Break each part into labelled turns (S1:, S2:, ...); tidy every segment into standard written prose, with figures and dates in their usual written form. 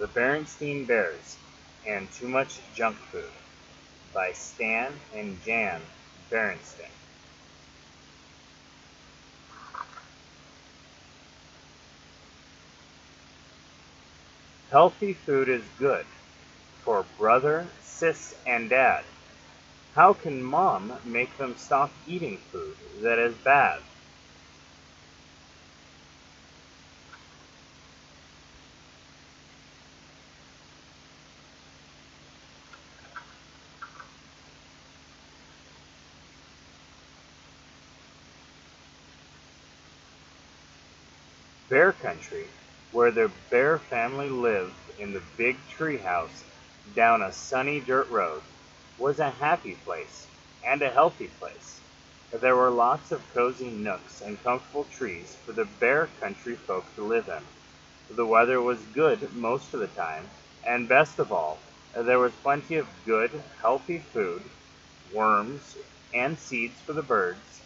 S1: The Berenstain Bears and Too Much Junk Food by Stan and Jan Berenstain. Healthy food is good for brother, sis, and dad. How can mom make them stop eating food that is bad? Bear Country, where the Bear family lived in the big tree house down a sunny dirt road, was a happy place and a healthy place. There were lots of cozy nooks and comfortable trees for the Bear Country folk to live in. The weather was good most of the time, and best of all, there was plenty of good, healthy food, worms and seeds for the birds,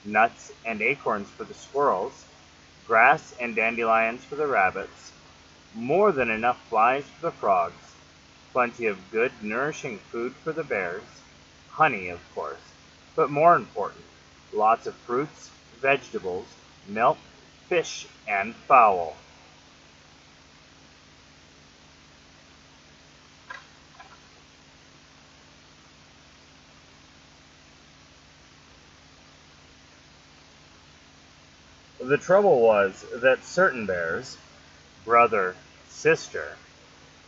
S1: nuts and acorns for the squirrels, grass and dandelions for the rabbits, more than enough flies for the frogs, plenty of good, nourishing food for the bears, honey, of course, but more important, lots of fruits, vegetables, milk, fish, and fowl. The trouble was that certain bears, brother, sister,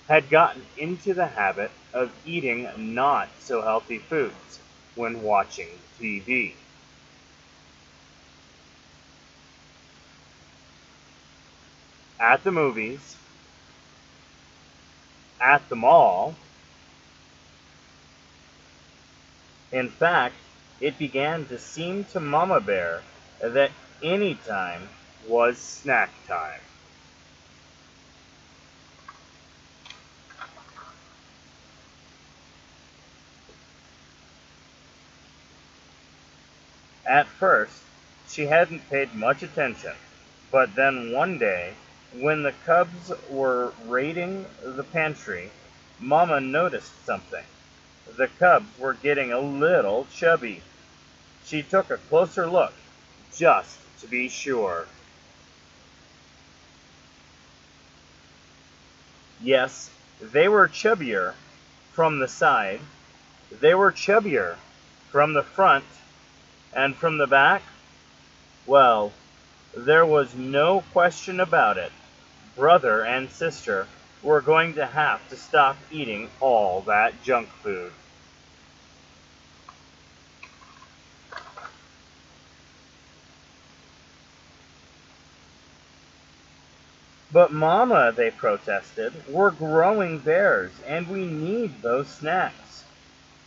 S1: had gotten into the habit of eating not so healthy foods when watching TV. At the movies, at the mall. In fact, it began to seem to Mama Bear that any time was snack time. At first, she hadn't paid much attention, but then one day, when the cubs were raiding the pantry, Mama noticed something. The cubs were getting a little chubby. She took a closer look, just to be sure. Yes, they were chubbier from the side. They were chubbier from the front, and from the back. Well, there was no question about it. Brother and sister were going to have to stop eating all that junk food. But Mama, they protested, we're growing bears, and we need those snacks.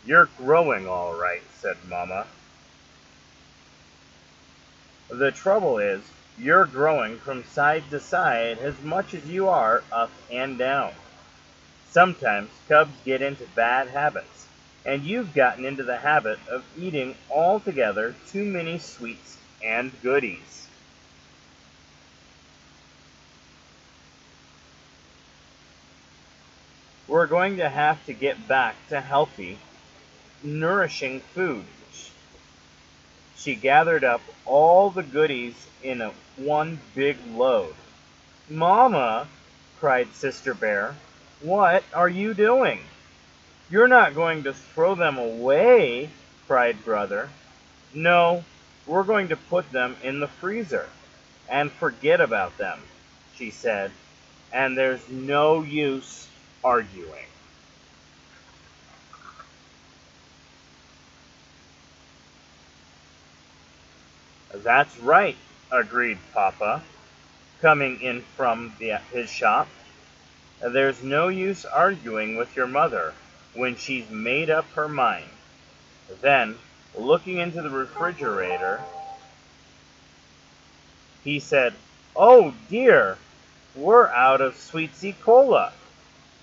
S1: You're growing all right, said Mama. The trouble is, you're growing from side to side as much as you are up and down. Sometimes cubs get into bad habits, and you've gotten into the habit of eating altogether too many sweets and goodies. We're going to have to get back to healthy, nourishing food. She gathered up all the goodies in one big load. Mama, cried Sister Bear, what are you doing? You're not going to throw them away, cried Brother. No, we're going to put them in the freezer and forget about them, she said, and there's no use arguing. That's right, agreed Papa, coming in from his shop. There's no use arguing with your mother when she's made up her mind. Then, looking into the refrigerator, he said, oh dear, we're out of Sweet Sea Cola.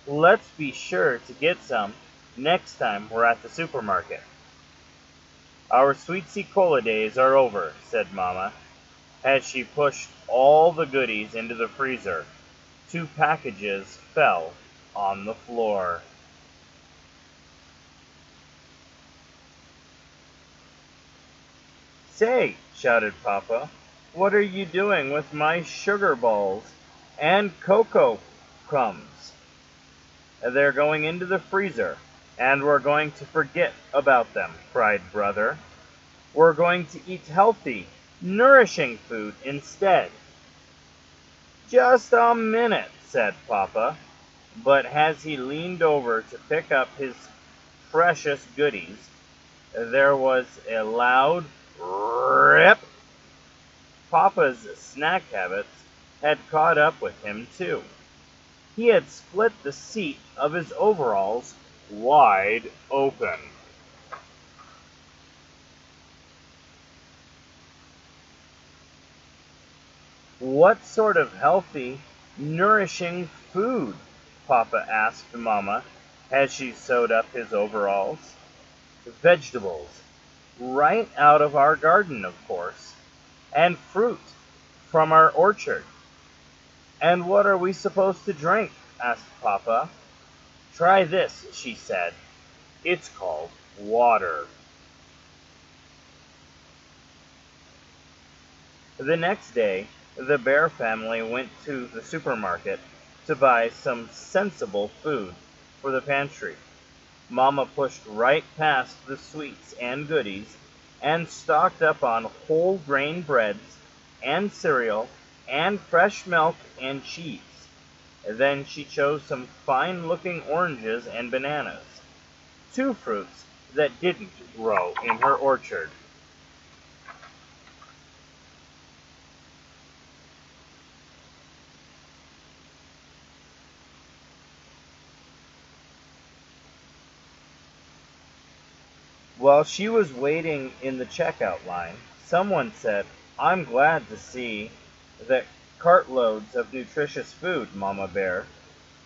S1: Let's be sure to get some next time we're at the supermarket. Our Sweet Sea Cola days are over, said Mama, as she pushed all the goodies into the freezer. Two packages fell on the floor. "Say," shouted Papa, "what are you doing with my sugar balls and cocoa crumbs?" "They're going into the freezer, and we're going to forget about them," cried Brother. "We're going to eat healthy, nourishing food instead." "Just a minute," said Papa, but as he leaned over to pick up his precious goodies, there was a loud rip. Papa's snack habits had caught up with him, too. He had split the seat of his overalls wide open. "What sort of healthy, nourishing food?" Papa asked Mama as she sewed up his overalls. "Vegetables, right out of our garden, of course, and fruit from our orchard." "And what are we supposed to drink?" asked Papa. "Try this," she said. "It's called water." The next day, the Bear family went to the supermarket to buy some sensible food for the pantry. Mama pushed right past the sweets and goodies and stocked up on whole grain breads and cereal and fresh milk and cheese. Then she chose some fine-looking oranges and bananas, two fruits that didn't grow in her orchard. While she was waiting in the checkout line, someone said, "I'm glad to see that cartloads of nutritious food, Mama Bear."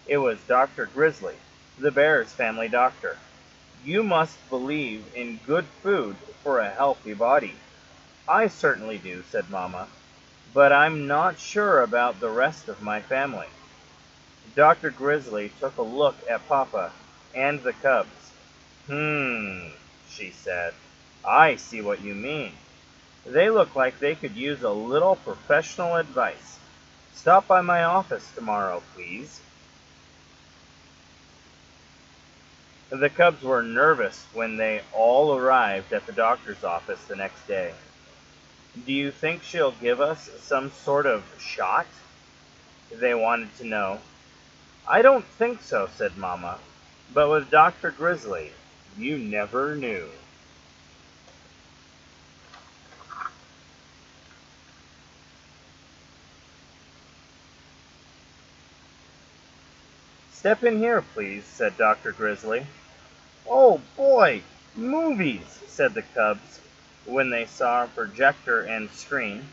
S1: It was Dr. Grizzly, the bear's family doctor. "You must believe in good food for a healthy body." "I certainly do," said Mama, "but I'm not sure about the rest of my family." Dr. Grizzly took a look at Papa and the cubs. She said, "I see what you mean. They look like they could use a little professional advice. Stop by my office tomorrow, please." The cubs were nervous when they all arrived at the doctor's office the next day. "Do you think she'll give us some sort of shot?" they wanted to know. "I don't think so," said Mama, "but with Dr. Grizzly, you never knew." "Step in here, please," said Dr. Grizzly. "Oh, boy, movies," said the cubs when they saw a projector and screen.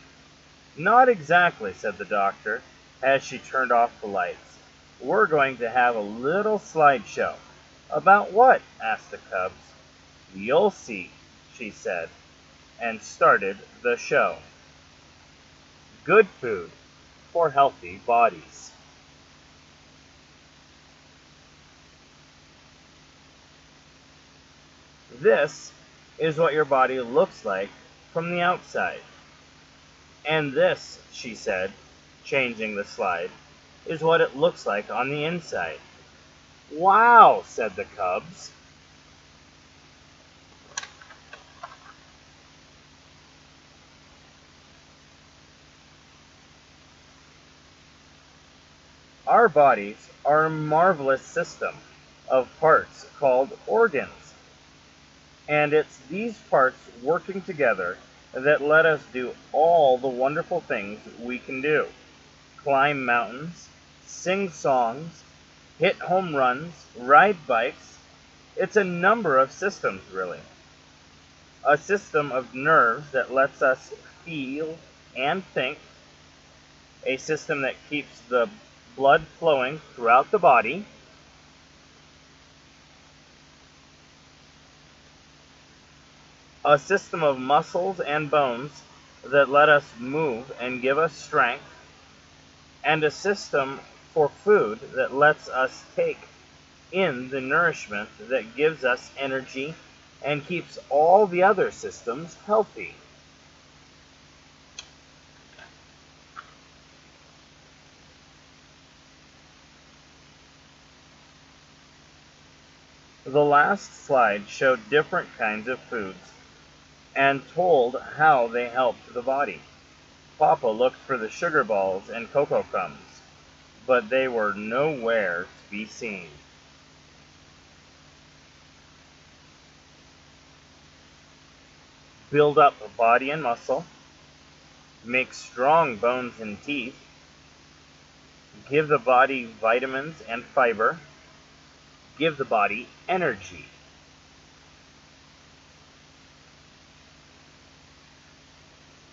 S1: "Not exactly," said the doctor as she turned off the lights. "We're going to have a little slideshow." "About what?" asked the cubs. "You'll see," she said, and started the show. Good food for healthy bodies. This is what your body looks like from the outside. And this, she said, changing the slide, is what it looks like on the inside. "Wow," said the cubs. Our bodies are a marvelous system of parts called organs. And it's these parts working together that let us do all the wonderful things we can do. Climb mountains, sing songs, hit home runs, ride bikes. It's a number of systems, really. A system of nerves that lets us feel and think. A system that keeps the blood flowing throughout the body. A system of muscles and bones that let us move and give us strength. And a system for food that lets us take in the nourishment that gives us energy and keeps all the other systems healthy. The last slide showed different kinds of foods and told how they helped the body. Papa looked for the sugar balls and cocoa crumbs, but they were nowhere to be seen. Build up body and muscle, make strong bones and teeth, give the body vitamins and fiber, give the body energy.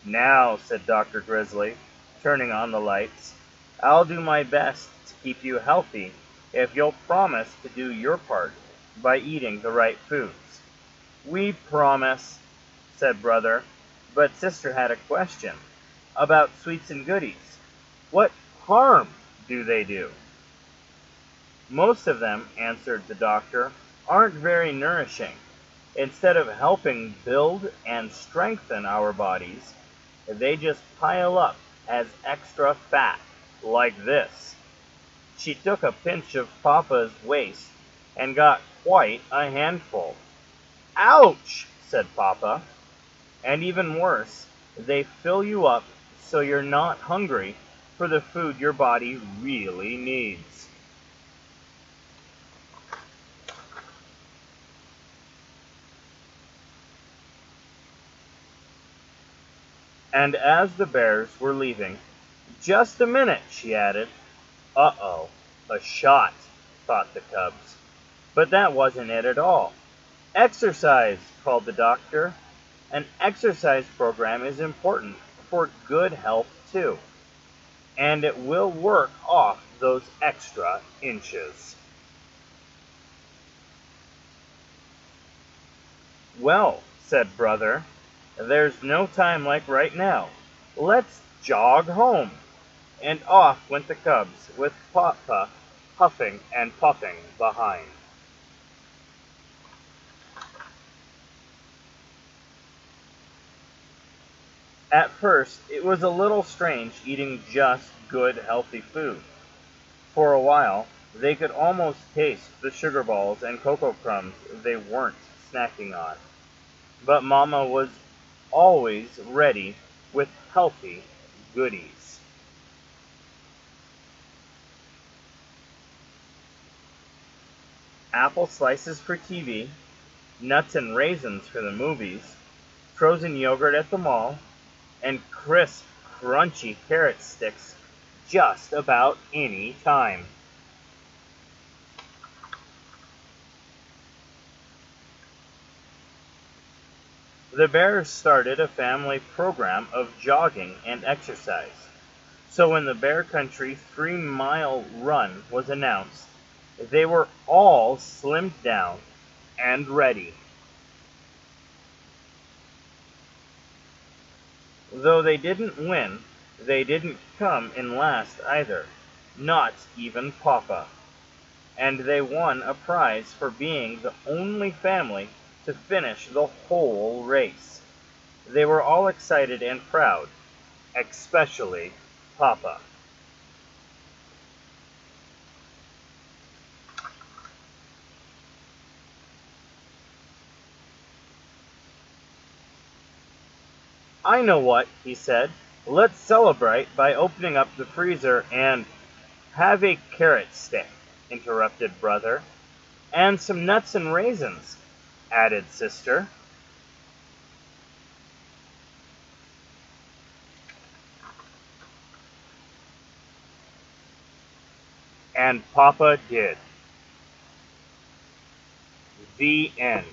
S1: Now, said Dr. Grizzly, turning on the lights, I'll do my best to keep you healthy if you'll promise to do your part by eating the right foods. We promise, said Brother, but Sister had a question about sweets and goodies. What harm do they do? Most of them, answered the doctor, aren't very nourishing. Instead of helping build and strengthen our bodies, they just pile up as extra fat, like this. She took a pinch of Papa's waist and got quite a handful. Ouch, said Papa. And even worse, they fill you up so you're not hungry for the food your body really needs. And as the bears were leaving, just a minute, she added. Uh-oh, a shot, thought the cubs. But that wasn't it at all. Exercise, called the doctor. An exercise program is important for good health, too. And it will work off those extra inches. Well, said Brother, there's no time like right now. Let's jog home. And off went the cubs, with Papa huffing and puffing behind. At first, it was a little strange eating just good, healthy food. For a while, they could almost taste the sugar balls and cocoa crumbs they weren't snacking on. But Mama was always ready with healthy goodies. Apple slices for TV, nuts and raisins for the movies, frozen yogurt at the mall, and crisp, crunchy carrot sticks just about any time. The Bears started a family program of jogging and exercise. So when the Bear Country 3-mile run was announced, they were all slimmed down and ready. Though they didn't win, they didn't come in last either, not even Papa. And they won a prize for being the only family to finish the whole race. They were all excited and proud, especially Papa. I know what, he said. Let's celebrate by opening up the freezer and have a carrot stick, interrupted Brother. And some nuts and raisins, added Sister. And Papa did. The end.